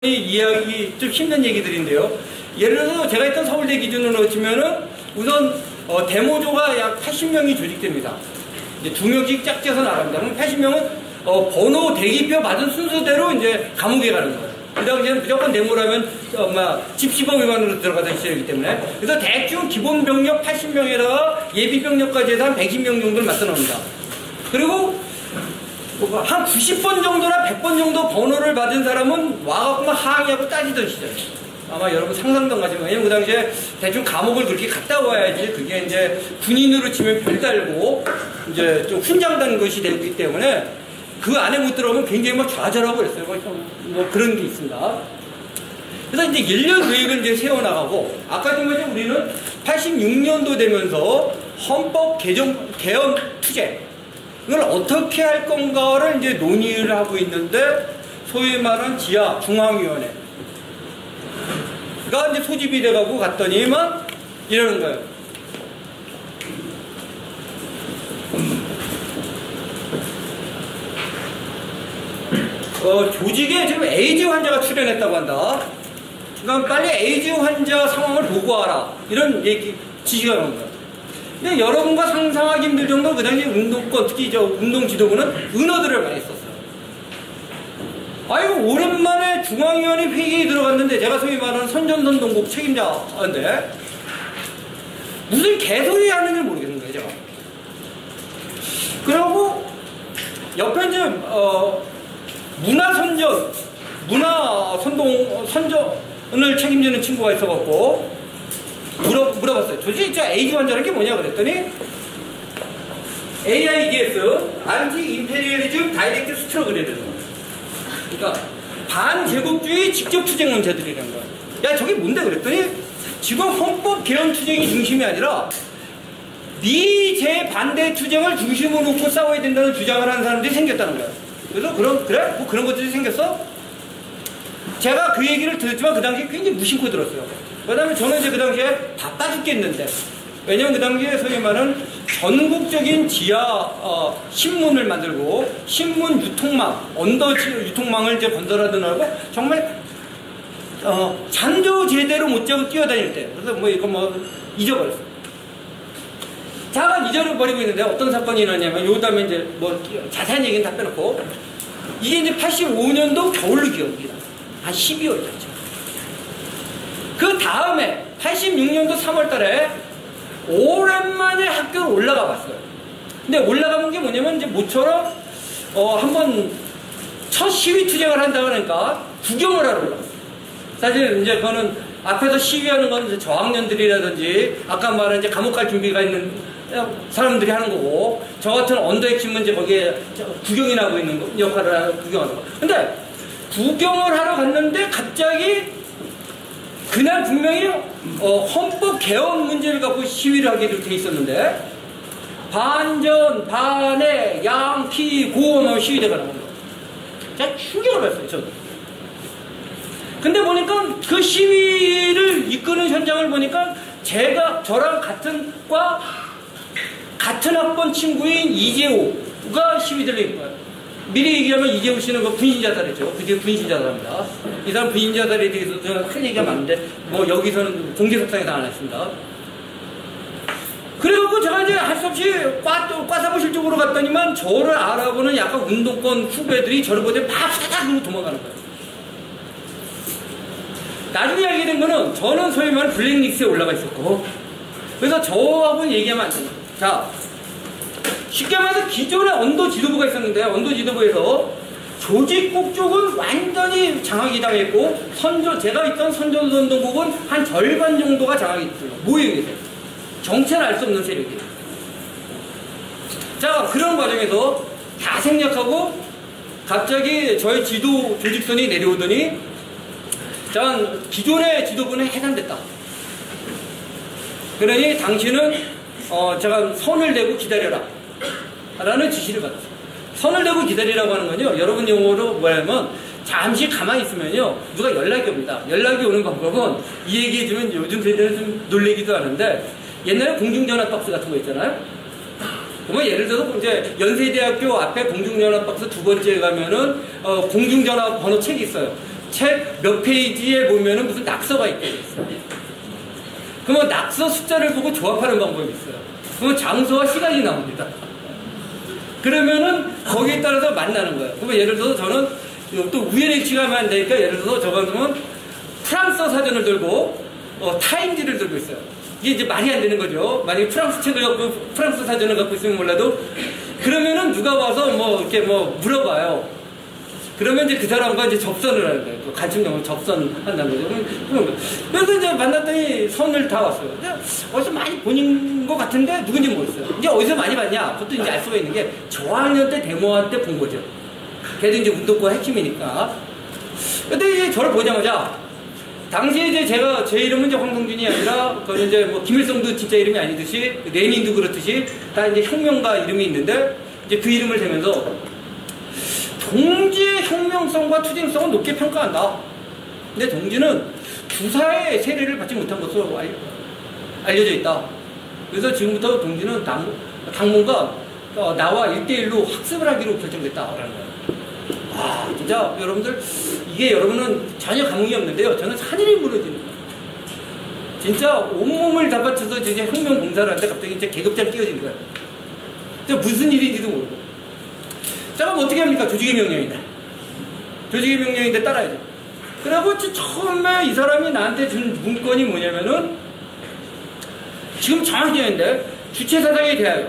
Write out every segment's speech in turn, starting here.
이 이야기 좀 힘든 얘기들인데요. 예를 들어서 제가 있던 서울대 기준으로 치면은 우선 데모조가 약 80명이 조직됩니다. 이제 2명씩 짝지어서 나갑니다. 그럼 80명은 번호 대기표 받은 순서대로 이제 감옥에 가는 거예요. 그 당시에는 무조건 데모라면 집시법 위반으로 들어가던 시절이기 때문에. 그래서 대충 기본 병력 80명에다가 예비 병력까지 해서 한 120명 정도를 맞서 나옵니다. 그리고 한 90번 정도나 100번 정도 번호를 받은 사람은 와갖고 항의하고 따지던 시절. 아마 여러분 상상도 가지만, 왜냐면 그 당시에 대충 감옥을 그렇게 갔다 와야지 그게 이제 군인으로 치면 별달고 이제 좀 훈장된 것이 되기 때문에 그 안에 못 들어오면 굉장히 막 좌절하고 그랬어요. 뭐 그런 게 있습니다. 그래서 이제 1년 계획을 이제 세워나가고, 아까 좀 이제 우리는 86년도 되면서 헌법 개정 투쟁, 이걸 어떻게 할 건가를 이제 논의를 하고 있는데, 소위 말하는 지하 중앙위원회가 이제 소집이 돼가고 갔더니만 이러는 거예요. 조직에 지금 에이즈 환자가 출연했다고 한다. 그러니까 빨리 에이즈 환자 상황을 보고하라, 이런 얘기 지시가 나온 거예요. 근데 여러분과 상상하기 힘들 정도로 그 당시 운동권, 특히 운동 지도부는 은어들을 많이 썼어요. 아이고, 오랜만에 중앙위원회 회의에 들어갔는데, 제가 소위 말하는 선전선동국 책임자인데 무슨 개소리 하는지 모르겠는 거예요, 제가. 그리고 옆에 이제 선전을 책임지는 친구가 있어갖고 물어봤어요. 도대체 저 에이즈 환자라는 게 뭐냐 그랬더니, AIDS, 안티 임페리얼리즘 다이렉트 스트러글이라는 거예요. 그러니까 반제국주의 직접 투쟁 문제들이라는 거예요. 야, 저게 뭔데 그랬더니, 지금 헌법 개헌 투쟁이 중심이 아니라 미제 반대 투쟁을 중심으로 놓고 싸워야 된다는 주장을 하는 사람들이 생겼다는 거예요. 그래서 그래? 뭐 그런 것들이 생겼어? 제가 그 얘기를 들었지만 그 당시에 굉장히 무심코 들었어요. 그 다음에 저는 이제 그 당시에 바빠 죽겠는데, 왜냐면 그 당시에 소위 말하는 전국적인 지하 신문을 만들고 신문 유통망, 언더 유통망을 이제 건설하더라고 정말 잠도 제대로 못 자고 뛰어다닐 때. 그래서 이거 잊어버렸어요. 잠깐 잊어버리고 있는데 어떤 사건이 일어나냐면, 요 다음에 이제 자세한 얘기는 다 빼놓고, 이게 이제 85년도 겨울로 기억합니다. 한 12월이었죠. 그 다음에 86년도 3월 달에 오랜만에 학교를 올라가 봤어요. 근데 올라가본 게 뭐냐면, 이제 모처럼 한번 첫 시위 투쟁을 한다 그러니까 구경을 하러 올라갔어요. 사실 이제 그거는 앞에서 시위하는 건 이제 저학년들이라든지 아까 말한 이제 감옥 갈 준비가 있는 사람들이 하는 거고, 저 같은 언더액션은 이제 거기에 구경이나 하고 있는 역할을 구경하는 거. 근데 구경을 하러 갔는데 갑자기 그날 분명히 헌법 개헌 문제를 갖고 시위를 하기로 돼 있었는데, 반전, 반의, 양피, 고음 시위대가 나온 거예요. 제가 충격을 받았어요, 저도. 근데 보니까 그 시위를 이끄는 현장을 보니까 저랑 같은 과, 같은 학번 친구인 이재호가 시위대를 이끈 거예요. 미리 얘기하면 이재호 씨는 그 분신자살이죠. 그게 분신자살입니다. 이 사람 분신자살에 대해서 저는 할 얘기가 많은데, 여기서는 공개석상에서 안 했습니다. 그래갖고 제가 이제 할 수 없이 과사무실 쪽으로 갔더니만 저를 알아보는 약간 운동권 후배들이 저를 보더니 막 사닥으로 도망가는 거예요. 나중에 알게 된 거는, 저는 소위 말하는 블랙리스트에 올라가 있었고, 그래서 저하고는 얘기하면 안 됩니다. 자, 쉽게 말해서 기존에 언더 지도부가 있었는데, 언더 지도부에서 조직국 쪽은 완전히 장악이 당했고, 제가 있던 선전선동국은 한 절반 정도가 장악이 됐어요. 모여 계세요. 정체를 알 수 없는 세력이에요. 자, 그런 과정에서 다 생략하고 갑자기 저희 조직선이 내려오더니, 자, 기존의 지도부는 해산됐다. 그러니 당신은 제가 선을 대고 기다려라 라는 지시를 받았어요. 선을 대고 기다리라고 하는 건요, 여러분 용어로 뭐냐면, 잠시 가만히 있으면요 누가 연락이 옵니다. 연락이 오는 방법은, 이 얘기해주면 요즘 세대는 좀 놀래기도 하는데, 옛날에 공중전화 박스 같은 거 있잖아요. 그러면 예를 들어서 이제 연세대학교 앞에 공중전화 박스 두 번째 가면은 공중전화 번호 책이 있어요. 책 몇 페이지에 보면은 무슨 낙서가 있게 돼 있어요. 그러면 낙서 숫자를 보고 조합하는 방법이 있어요. 그러면 장소와 시간이 나옵니다. 그러면은 거기에 따라서 만나는 거예요. 그러면 예를 들어서 저는 또 우연일치가 하면 안 되니까 예를 들어서 저 같으면 프랑스어 사전을 들고 타임지를 들고 있어요. 이게 이제 말이 안 되는 거죠. 만약에 프랑스 책을 갖고 프랑스 사전을 갖고 있으면 몰라도 그러면은 누가 와서 뭐 이렇게 뭐 물어봐요. 그러면 이제 그 사람과 이제 접선을 하는 거예요. 또 간첩용어로 접선한다는 거죠. 그래서 이제 만났더니 선을 다 왔어요. 근데 어디서 많이 본 것 같은데 누군지 모르겠어요. 이제 어디서 많이 봤냐? 그것도 이제 알 수가 있는 게 저학년 때 데모할 때 본 거죠. 걔도 이제 운동과 핵심이니까. 근데 이제 저를 보자마자 당시에 이제 제가 제 이름은 이제 황동준이 아니라 그건 이제 뭐 김일성도 진짜 이름이 아니듯이 레닌도 그렇듯이 다 이제 혁명가 이름이 있는데 이제 그 이름을 대면서 동지의 혁명성과 투쟁성은 높게 평가한다. 근데 동지는 주사의 세례를 받지 못한 것으로 알려져 있다. 그래서 지금부터 동지는 당분간 나와 1대1로 학습을 하기로 결정됐다라는 거예요. 와, 진짜 여러분들 이게 여러분은 전혀 감흥이 없는데요. 저는 하늘이 무너지는 거예요. 진짜 온몸을 다 바쳐서 진짜 혁명 봉사를 하는데 갑자기 이제 계급장 끼워진 거예요. 진짜 무슨 일인지도 모르고. 자, 그럼 어떻게 합니까? 조직의 명령인데. 조직의 명령인데 따라야죠. 그리고 처음에 이 사람이 나한테 준 문건이 뭐냐면은 지금 정확히 했는데 주체사상에 대하여,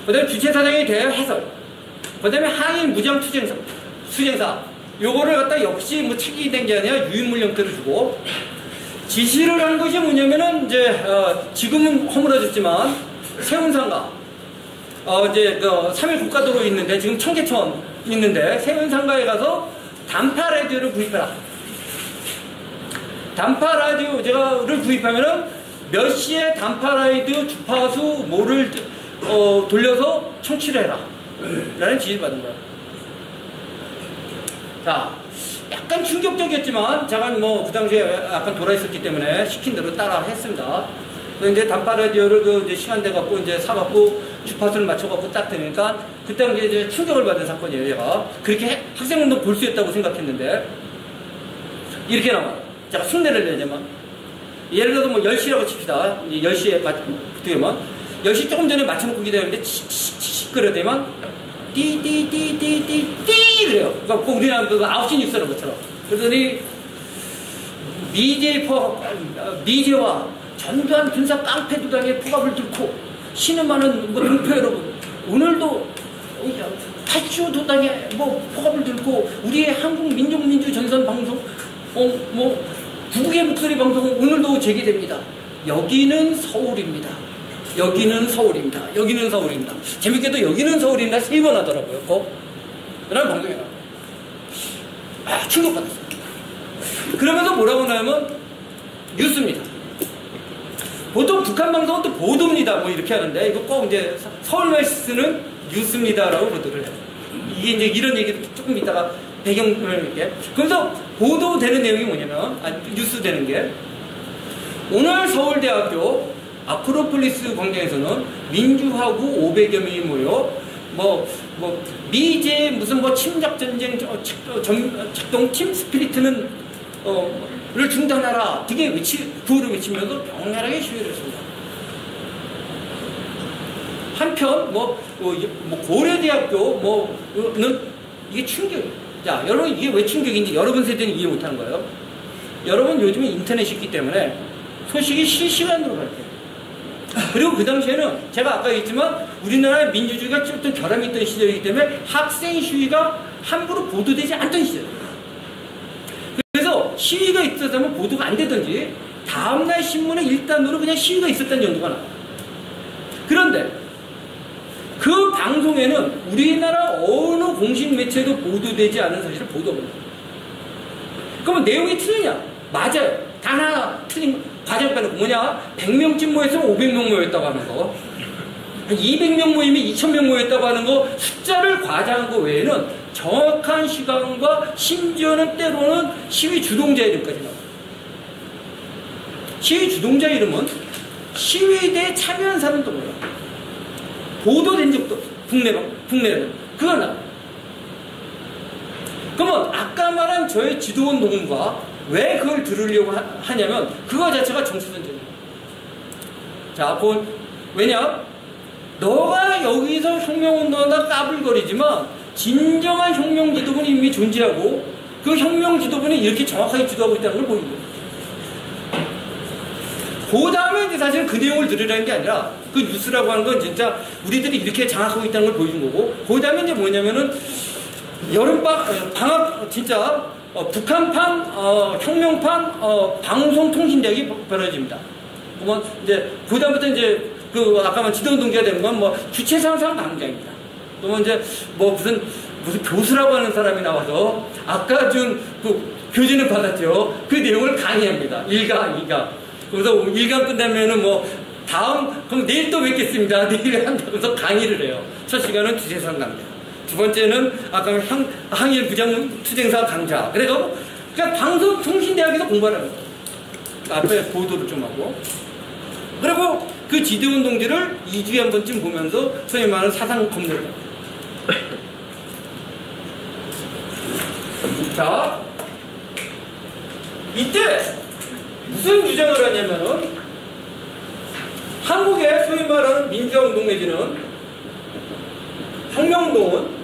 그 다음에 주체사상에 대하여 해설, 그 다음에 항일 무장 수쟁사 요거를 갖다 역시 뭐 책이 된 게 아니라 유인물 형태를 주고 지시를 한 것이 뭐냐면은 이제 지금은 허물어졌지만 세운상가 이제 그 3일 국가도로 있는데 지금 청계천 있는데 세운상가에 가서 단파 라디오를 구입해라. 단파 라디오를 구입하면은 몇 시에 단파 라디오 주파수 뭐를 돌려서 청취를 해라 라는 지시를 받은 거야. 자, 약간 충격적이었지만 제가 뭐 그 당시에 약간 돌아있었기 때문에 시킨 대로 따라 했습니다. 그래서 이제 단파 라디오를 그 이제 시간대 갖고 이제 사갖고 주파수를 맞춰갖고 딱 되니까 그때 당시에 이제 충격을 받은 사건이에요. 제가 그렇게 학생운동 볼 수 있다고 생각했는데 이렇게 나와요. 제가 흉내를 내자면 예를 들어서 뭐 10시라고 칩시다. 10시에 되면 10시 조금 전에 맞춰놓고 기다렸는데 치치치치 그러되면 띠띠띠띠띠띠 그래요. 그러니까 우리나라 그 9시 뉴스라는 것처럼. 그러더니 미제와 전두환 군사 깡패두당의 포갑을 들고 신음하는 뭐 동표 여러분, 오늘도 8주 도당의 뭐 포갑을 들고 우리의 한국민족민주전선 방송 뭐 구국의 목소리 방송은 오늘도 재개됩니다. 여기는 서울입니다. 여기는 서울입니다. 여기는 서울입니다. 재밌게도 여기는 서울입니다. 3번 하더라고요. 그런 방송이 나와요. 충격받았어요. 그러면서 뭐라고 나오면 뉴스입니다. 보통 북한 방송은 또 보도입니다. 뭐 이렇게 하는데 이거 꼭 이제 서울말 쓰는 뉴스입니다라고 보도를 해요. 이게 이제 이런 얘기도 조금 이따가 배경을 이렇게. 그래서 보도되는 내용이 뭐냐면, 뉴스 되는 게, 오늘 서울대학교 아크로폴리스 광장에서는 민주하고 500여 명이 모여, 미제 무슨 침략전쟁 작동 팀 스피리트는, 를 중단하라. 되게 구호를 외치면서 격렬하게 시위를 했습니다. 한편, 고려대학교는 이게 충격이에요. 자, 여러분 이게 왜 충격인지 여러분 세대는 이해 못하는 거예요. 여러분 요즘에 인터넷이 있기 때문에 소식이 실시간으로 발표해요. 그리고 그 당시에는 제가 아까 얘기했지만 우리나라의 민주주의가 좀 결함이 있던 시절이기 때문에 학생 시위가 함부로 보도되지 않던 시절이에요. 그래서 시위가 있었다면 보도가 안 되든지 다음날 신문에 일단으로 그냥 시위가 있었다는 연도가 나와요. 그런데 그 방송에는 우리나라 어느 공식 매체도 보도되지 않은 사실을 보도합니다. 그러면 내용이 틀리냐? 맞아요. 단 하나 틀린 과장 빼놓고 뭐냐? 100명쯤 모였으면 500명 모였다고 하는 거, 200명 모이면 2000명 모였다고 하는 거, 숫자를 과장한 거 외에는 정확한 시간과 심지어는 때로는 시위 주동자 이름까지 나와요. 시위 주동자 이름은 시위대에 참여한 사람도 몰라요. 보도된 적도 없어요. 국내는. 그건 나와요. 그러면 아까 말한 저의 지도원 동무가 왜 그걸 들으려고 하냐면 그거 자체가 정치전쟁이에요. 자, 왜냐? 너가 여기서 혁명운동하다 까불거리지만 진정한 혁명 지도부는 이미 존재하고 그 혁명 지도부는 이렇게 정확하게 지도하고 있다는 걸 보이는 거예요. 그 다음에 이제 사실은 그 내용을 들으라는 게 아니라 그 뉴스라고 하는 건 진짜 우리들이 이렇게 장악하고 있다는 걸 보여준 거고, 그 다음에 이제 뭐냐면은 방학 진짜 북한판 혁명판 방송통신대학이 벌어집니다. 그러면 이제 그 다음부터 이제 그 아까 지도원 동기가 되는 건 뭐 주체상상 방장입니다. 그러면 이제 뭐 무슨 교수라고 하는 사람이 나와서 아까 준 그 교재는 받았죠. 그 내용을 강의합니다. 1강, 2강. 그래서 1강 끝나면은 뭐 그럼 내일 또 뵙겠습니다. 내일 한다면서 강의를 해요. 첫 시간은 주체상 강좌. 두 번째는 아까 항일 부장 투쟁사 강좌. 그러니까 방송통신대학에서 공부를 합니다. 앞에 보도를 좀 하고. 그리고 그 지도운동들을 2주에 한 번쯤 보면서 소위 말하는 사상 검열을 합니다. 자, 이때 무슨 주장을 하냐면은 한국의 소위 말하는 민주화운동 내지는 혁명운동은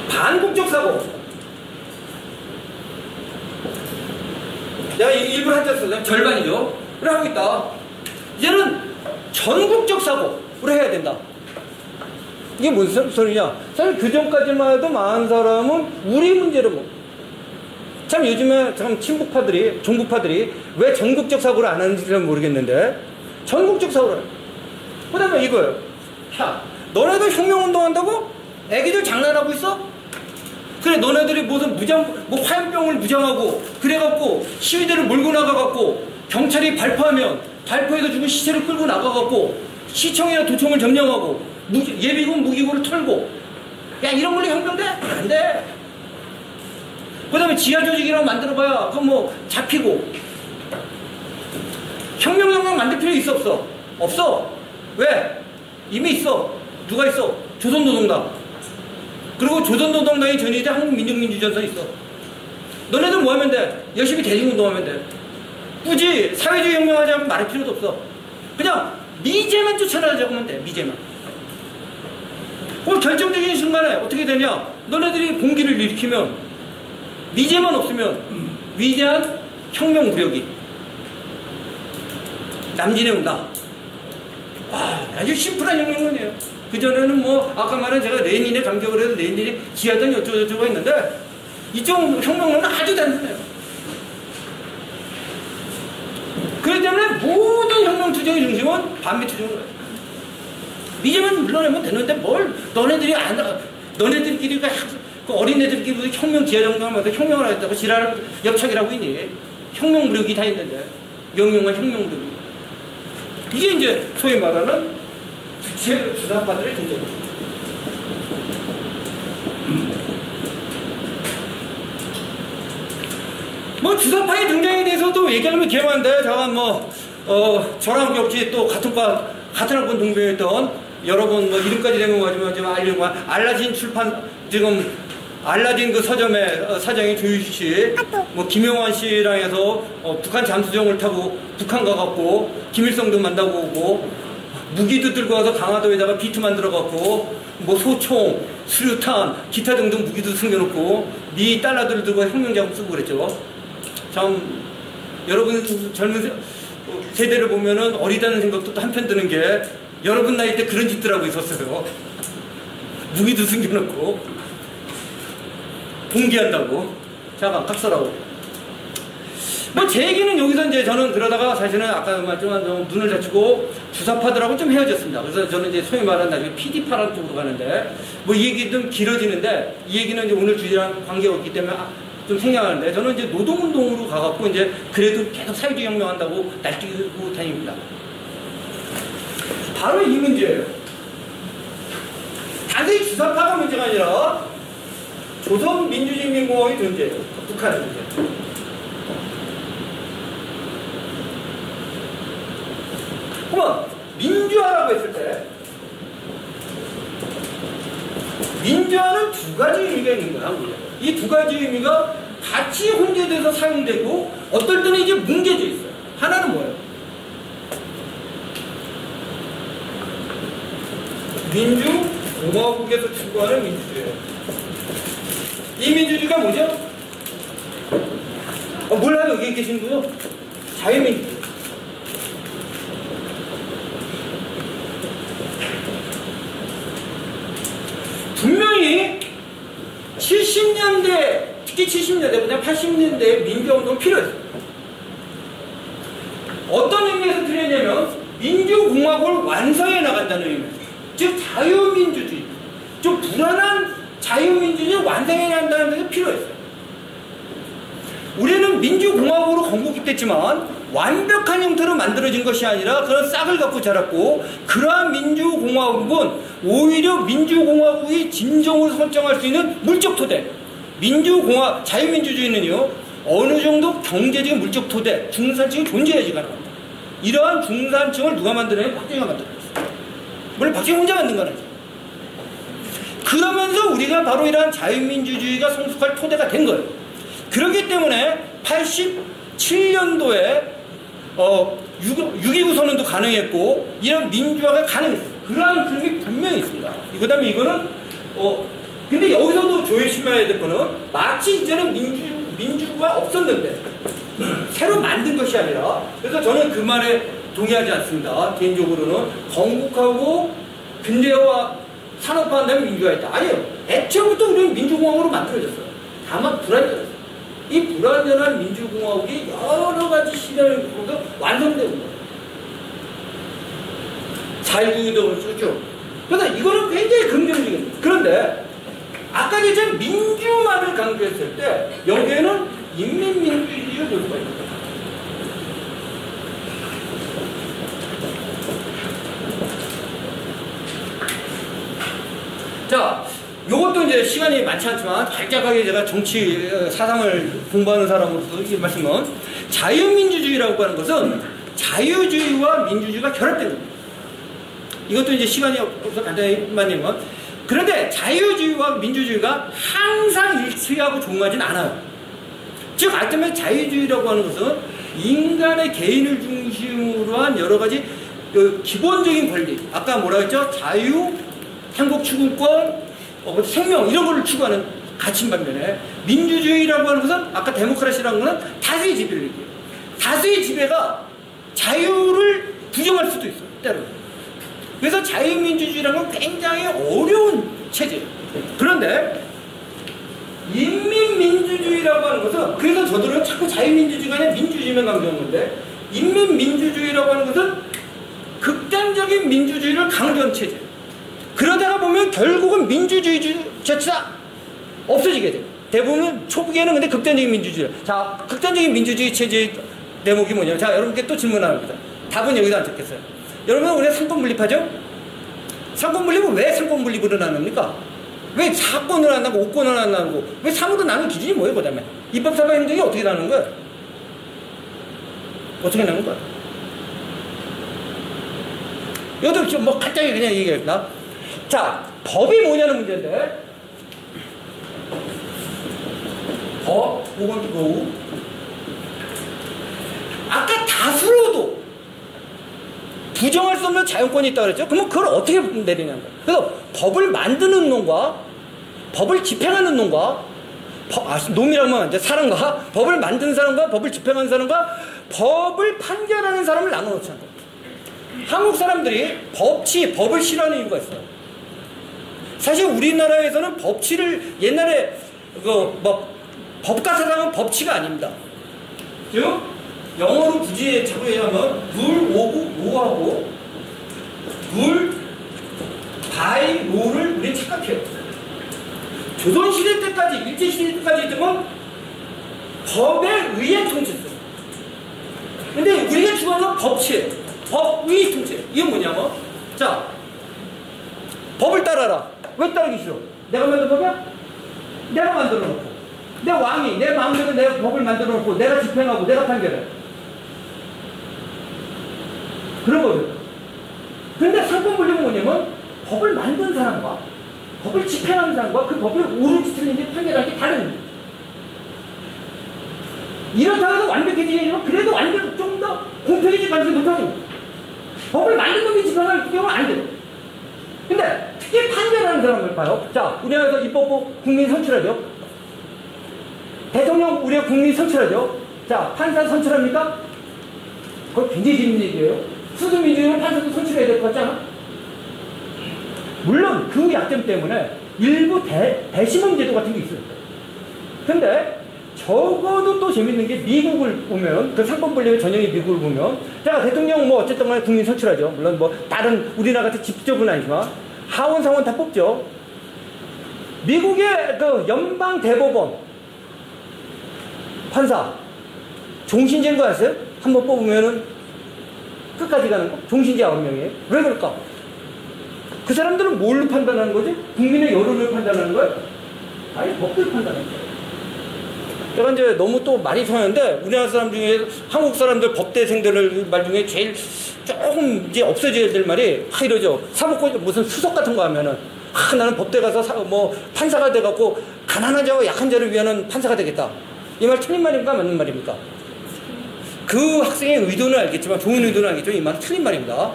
반국적 사고. 내가 일부러 한자 썼잖아. 절반이죠. 그래 하고 있다. 이제는 전국적 사고로 해야 된다. 이게 무슨 소리냐? 사실 그 전까지만 해도 많은 사람은 우리 문제로 참 요즘에 참 친북파들이, 종북파들이 왜 전국적 사고를 안 하는지 잘 모르겠는데 전국적 사고를 해요. 그 다음에 이거예요. 야, 너네들 혁명운동 한다고? 애기들 장난하고 있어? 그래, 너네들이 무슨 화염병을 무장하고 그래갖고 시위대를 몰고 나가갖고 경찰이 발포하면 발포해서 죽은 시체를 끌고 나가갖고 시청이나 도청을 점령하고 예비군 무기고를 털고, 야, 이런 걸로 혁명돼? 안 돼. 그 다음에 지하조직이라고 만들어봐야 그건 뭐 잡히고. 혁명 만들 필요 있어 없어? 없어. 왜? 이미 있어. 누가 있어? 조선노동당. 그리고 조선노동당이 전이자 한국민족민주전선이 있어. 너네들 뭐 하면 돼? 열심히 대중운동하면 돼. 굳이 사회주의 혁명하자고 말할 필요도 없어. 그냥 미제만 쫓아나자고 하면 돼. 미제만. 결정적인 순간에 어떻게 되냐? 너네들이 봉기를 일으키면 미제만 없으면 위대한 혁명 무력이 남진에 온다. 와, 아주 심플한 혁명론이에요. 그전에는 뭐 아까 말한 제가 레닌에 감격을 해서 레닌이 지하던 어쩌고저쩌고 했는데 이쪽 혁명론은 아주 단순해요. 그렇기 때문에 모든 혁명 투쟁의 중심은 반미 투쟁이에요. 미제만 물러내면 되는데 뭘 너네들끼리 그 어린애들끼리 혁명 지하정당하면서 혁명을 하겠다고 지랄 엽착이라고 있니? 혁명 무력이 다 있는데 명령한 혁명 무력이. 이게 이제 소위 말하는 주사파들의 존재입니다. 뭐 주사파의 등장에 대해서도 얘기하면 개만한데 제가 저랑 역시 또 같은 학번 동료였던 여러분 이름까지 되면 마지막 지금 알려고 알라딘 출판 지금 알라딘 그 서점의 사장이 조유시 씨, 김용환 씨랑 해서 북한 잠수정을 타고 북한 가갖고 김일성도 만나고 오고 무기도 들고 와서 강화도에다가 비트 만들어갖고 소총, 수류탄, 기타 등등 무기도 숨겨놓고 미 달러들을 들고 혁명작업 쓰고 그랬죠. 참 여러분 젊은 세대를 보면은 어리다는 생각도 또 한편 드는 게 여러분 나이 때 그런 짓들 하고 있었어요. 무기도 숨겨놓고 봉기한다고. 잠깐 각설하고. 제 얘기는 여기서 이제 저는 그러다가 사실은 아까 말씀한 눈을 다치고 주사파들하고 좀 헤어졌습니다. 그래서 저는 이제 소위 말하는 나중에 PD파라는 쪽으로 가는데 이 얘기 좀 길어지는데 이 얘기는 이제 오늘 주제랑 관계가 없기 때문에 좀 생략하는데 저는 이제 노동운동으로 가갖고 이제 그래도 계속 사회주의 혁명한다고 날뛰고 다닙니다. 바로 이 문제예요. 단순히 주사파가 문제가 아니라 조선민주주의인민공화국의 존재예요. 북한의 문제. 그러면 민주화라고 했을 때 존재하는 두 가지 의미가 있는 거야. 이 두 가지 의미가 같이 혼재돼서 사용되고 어떨 때는 이제 뭉개져 있어요. 하나는 뭐예요? 민주공화국에서 추구하는 민주주의예요. 이 민주주의가 뭐죠? 몰라요. 여기 계신 분요? 자유민주주의. 분명히 70년대, 특히 70년대보다 80년대 민주운동은 필요했어요. 어떤 의미에서 필요했냐면 민주공화국을 완성해 나간다는 의미에서, 즉 자유민주주의, 좀 불안한 자유민주주의를 완성해 나간다는 데서 필요했어요. 우리는 민주공화국으로 건국됐지만 완벽한 형태로 만들어진 것이 아니라 그런 싹을 갖고 자랐고, 그러한 민주공화국은 오히려 민주공화국이 진정으로 설정할 수 있는 물적 토대, 자유민주주의는요 어느 정도 경제적인 물적 토대, 중산층이 존재해야지가 나옵니다. 이러한 중산층을 누가 만들어내요? 박정희가 만들어냈어요. 물론 박정희 혼자 만든 건 아니죠. 그러면서 우리가 바로 이러한 자유민주주의가 성숙할 토대가 된 거예요. 그렇기 때문에 87년도에 6.29 선언도 가능했고 이런 민주화가 가능했어요. 그러한 흐름이 분명히 있습니다. 그 다음에 이거는 근데 여기서도 조심해야 될 거는, 마치 이제는 민주가 없었는데 새로 만든 것이 아니라, 그래서 저는 그 말에 동의하지 않습니다. 개인적으로는 건국하고 근대화 산업화한 다음에 민주화 했다. 아니에요. 애초부터 우리는 민주공화국으로 만들어졌어요. 다만 불안정했어요. 이 불완전한 민주공화국이 여러 가지 시련을 겪어서 완성되는 거예요. 자유구도를 쓰죠. 그래서 이거는 굉장히 긍정적인. 그런데 아까 제가 민주만을 강조했을 때 여기에는 인민민주주의를 볼 수가 있습니다. 자, 요것도 이제 시간이 많지 않지만 간략하게 제가 정치 사상을 공부하는 사람으로서 이 말씀은, 자유민주주의라고 하는 것은 자유주의와 민주주의가 결합된 겁니다. 이것도 이제 시간이 없어서 간단히 말하면, 그런데 자유주의와 민주주의가 항상 일치하고 종하진 않아요. 즉, 알때면 자유주의라고 하는 것은 인간의 개인을 중심으로 한 여러 가지 기본적인 권리, 아까 뭐라 했죠? 자유, 행복 추구권, 생명, 이런 걸 추구하는 가치인 반면에, 민주주의라고 하는 것은 아까 데모크라시라는 것은 다수의 지배를 얘기해요. 다수의 지배가 자유를 부정할 수도 있어요, 때로는. 그래서 자유민주주의라는 건 굉장히 어려운 체제예요. 그런데 인민민주주의라고 하는 것은, 그래서 저들은 자꾸 자유민주주의가 아니라 민주주의만 강조하는 건데, 인민민주주의라고 하는 것은 극단적인 민주주의를 강조한 체제예요. 그러다가 보면 결국은 민주주의 자체가 없어지게 돼요. 대부분 초기에는 근데 극단적인 민주주의. 자, 극단적인 민주주의 체제의 대목이 뭐냐면, 자, 여러분께 또 질문합니다. 답은 여기다 안 적겠어요. 여러분, 우리가 상권 분립하죠? 상권 분립은 왜 상권 분립으로 나눕니까? 왜 사권을 안 나누고 5권을 안 나누고, 왜 상으로 나누는 기준이 뭐예요? 그 다음에 입법사과 행정이 어떻게 나누는 거예요? 어떻게 나누는 거예요? 여기도 좀 뭐 간단히 그냥 얘기할까? 자, 법이 뭐냐는 문제인데, 법, 5번 고 아까 다수로도 부정할 수 없는 자유권이 있다고 그랬죠? 그러면 그걸 어떻게 내리냐는 거예요. 그래서 법을 만드는 놈과 법을 집행하는 놈과 놈이라고 하면 안 돼. 사람과 법을 만드는 사람과 법을 집행하는 사람과 법을 판결하는 사람을 나눠놓자는 거예요. 한국 사람들이 법을 싫어하는 이유가 있어요. 사실 우리나라에서는 법치를 옛날에 법과 사상은 법치가 아닙니다. 즉 영어로 굳이 자꾸 얘기하면 룰 오브 로하고 룰 바이 로를 우리 착각해요. 조선시대 때까지, 일제시대 때까지 있던 건 법에 의해 통치했어요. 근데 우리가 추구하는 건 법치예요. 법의 통치. 이게 뭐냐면, 자, 법을 따라라. 왜 따르기 싫어? 내가 만든 법이야? 내가 만들어 놓고, 내 왕이 내 마음대로 내가 법을 만들어 놓고 내가 집행하고 내가 판결해. 그런 거예요. 근데 상권 분립은 뭐냐면, 법을 만든 사람과 법을 집행하는 사람과 그 법을 옳은지 틀린지 판결하는 게 다른. 이렇다고 해서 완벽해지지만 그래도 완전 좀 더 공평해질 가능성이 높아집니다. 법을 만든 놈이 집행할 경우는 안 돼요. 근데 특히 판결하는 사람을 봐요. 자, 우리나라에서 입법부 국민 선출하죠. 대통령 우리가 국민 선출하죠. 자, 판사 선출합니까? 그거 굉장히 재밌는 얘기예요. 수도민주주의는 판사도 선출해야 될 것 같지 않아? 물론 그 약점 때문에 일부 대시범 제도 같은 게 있어요. 근데 적어도 또 재밌는 게 미국을 보면, 그 상권분립의 전형이 미국을 보면, 자, 대통령 뭐 어쨌든 간에 국민 선출하죠. 물론 뭐 다른 우리나라 같은 직접은 아니지만 하원 상원 다 뽑죠. 미국의 그 연방 대법원 판사 종신제인 거 아세요? 한번 뽑으면은 끝까지 가는 거? 종신제 9명이에요. 왜 그럴까? 그 사람들은 뭘로 판단하는 거지? 국민의 여론을 판단하는 거예요? 아니, 법대로 판단하는 거예요. 제가 이제 너무 또 말이 통하는데, 우리나라 사람 중에, 한국 사람들 법대생들 말 중에 제일 조금 이제 없어져야 될 말이, 이러죠. 사법권 무슨 수석 같은 거 하면은, 나는 법대 가서 판사가 돼갖고, 가난한 자와 약한 자를 위하는 판사가 되겠다. 이 말 틀린 말입니까? 맞는 말입니까? 그 학생의 의도는 알겠지만, 좋은 의도는 알겠지만, 이 말은 틀린 말입니다.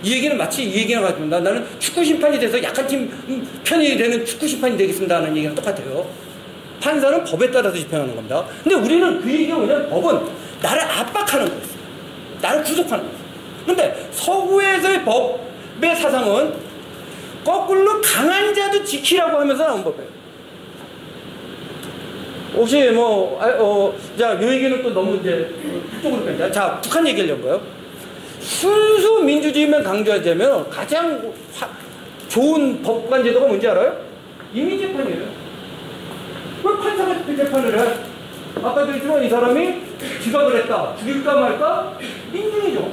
이 얘기는 마치 이 얘기나 같습니다. 나는 축구 심판이 돼서 약한 팀 편이 되는 축구 심판이 되겠습니다 하는 얘기랑 똑같아요. 판사는 법에 따라서 집행하는 겁니다. 근데 우리는 그 얘기가 뭐냐면 법은 나를 압박하는 거였어요. 나를 구속하는 거였어요. 근데 서구에서의 법의 사상은 거꾸로 강한 자도 지키라고 하면서 나온 법이에요. 혹시 자, 이 얘기는 또 너무 이제 그쪽으로 뺀다. 자, 북한 얘기하려고요. 순수 민주주의만 강조하자면 가장 좋은 법관 제도가 뭔지 알아요? 인민재판이에요. 왜 판사가 재판을 해? 아까도 했지만 이 사람이 지각을 했다. 죽일까 말까? 민중이죠.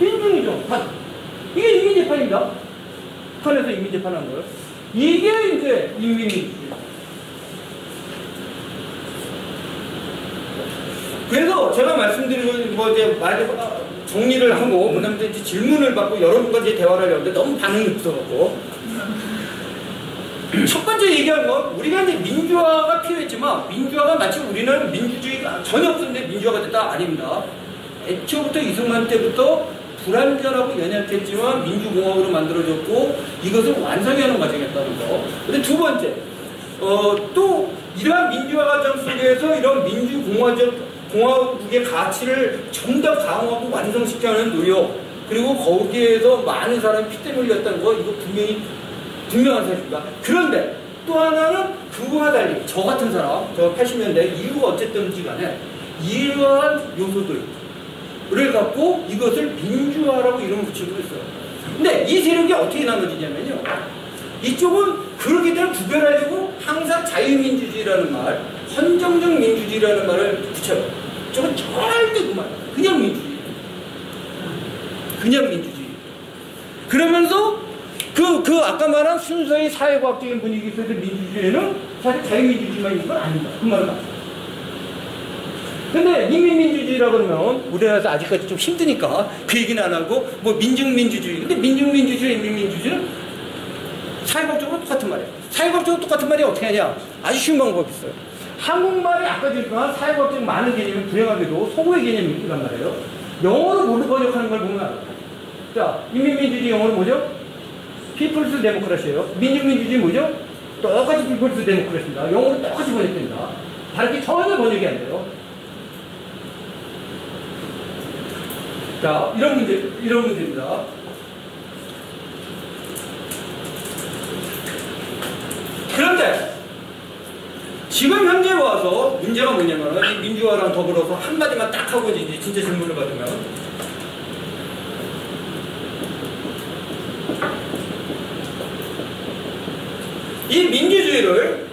민중이죠. 이게 인민재판입니다. 북한에서 인민재판한 거예요. 이게 이제 인민민주주의. 그래서 제가 말씀드린 거 이제 정리를 하고, 그 다음에 이제 질문을 받고 여러분과 이제 대화를 하려는데 너무 반응이 없어갖고. 첫 번째 얘기한 건, 우리가 이제 민주화가 필요했지만, 민주화가 마치 우리는 민주주의가 전혀 없었는데 민주화가 됐다? 아닙니다. 애초부터 이승만 때부터 불완전하고 연약했지만 민주공화국으로 만들어졌고, 이것을 완성하는 과정이었다는 거. 근데 두 번째, 또 이러한 민주화 과정 속에서 이런 공화국의 가치를 좀 더 강화하고 완성시켜야 하는 노력, 그리고 거기에서 많은 사람이 피땀 흘렸다는 거, 이거 분명한 사실입니다. 그런데 또 하나는 그거와 달리 저 같은 사람, 저 80년대 이유가 어쨌든지 간에 이러한 요소들을 갖고 이것을 민주화라고 이름 붙이고 있어요. 근데 이 세력이 어떻게 나눠지냐면요, 이쪽은 그렇게 되면 구별하려고 항상 자유민주주의라는 말, 헌정적 민주주의라는 말을 붙여요. 저건 절대 그 말, 그냥 민주주의. 그냥 민주주의. 그러면서 그 아까 말한 순서의 사회과학적인 분위기 속에서 민주주의는 사실 자유민주주의만 있는 건 아닙니다. 그 말은 맞습니다. 근데 인민민주주의라고 그러면 우리나라에서 아직까지 좀 힘드니까 그 얘기는 안 하고 뭐 민중민주주의. 근데 민중민주주의, 인민민주주의는 사회과학적으로 똑같은 말이에요. 사회과학적으로 똑같은 말이 어떻게 하냐? 아주 쉬운 방법이 있어요. 한국말이 아까 지금 사회과학적 많은 개념이 불행하게도 소고의 개념이 있단 말이에요. 영어로 모두 번역하는 걸 보면 알아요. 자, 인민민주주의 영어로 뭐죠? 피플스 데모크라시예요. 민중민주주의 뭐죠? 똑같이 피플스 데모크라시입니다. 영어로 똑같이 번역됩니다. 다르게 전혀 번역이 안 돼요. 자, 이런 문제입니다. 그런데 지금 현재 와서 문제가 뭐냐면, 이 민주화랑 더불어서 한마디만 딱 하고 이제 진짜 질문을 받으면, 이 민주주의를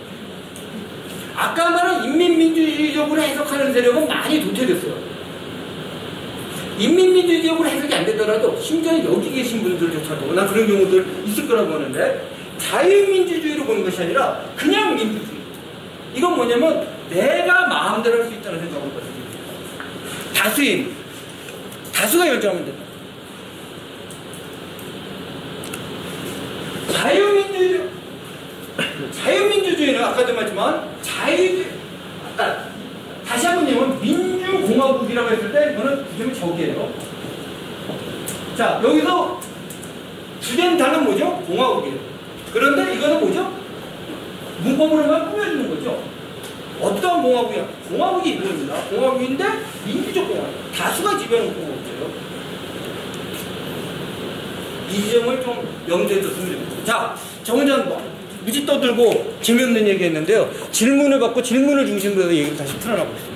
아까 말한 인민민주주의적으로 해석하는 세력은 많이 도태됐어요. 인민민주주의적으로 해석이 안 되더라도 심지어 여기 계신 분들조차도, 난 그런 경우들 있을 거라고 하는데, 자유민주주의로 보는 것이 아니라 그냥 민주주의. 이건 뭐냐면 내가 마음대로 할 수 있다는 생각을 가지고, 다수가 결정하면 된다. 자유민주주의는 아까도 말했지만 아까 다시 한번 얘기하면 민주공화국이라고 했을 때 이거는 부정이 적이에요. 자, 여기서 주된 단어는 뭐죠? 공화국이에요. 그런데 이거는 뭐죠? 문법으로만 꾸며주는 거죠. 어떤 공화국이야? 공화국이 이겁니다. 공화국인데 민주적 공화국. 다수가 지배하는 공화국이에요. 이 지점을 좀 염두에 뒀으면 좋겠습니다. 자, 저 혼자 무지 떠들고 재미없는 얘기 했는데요. 질문을 받고 질문을 중심으로 해서 얘기를 다시 풀어나가고 있습니다.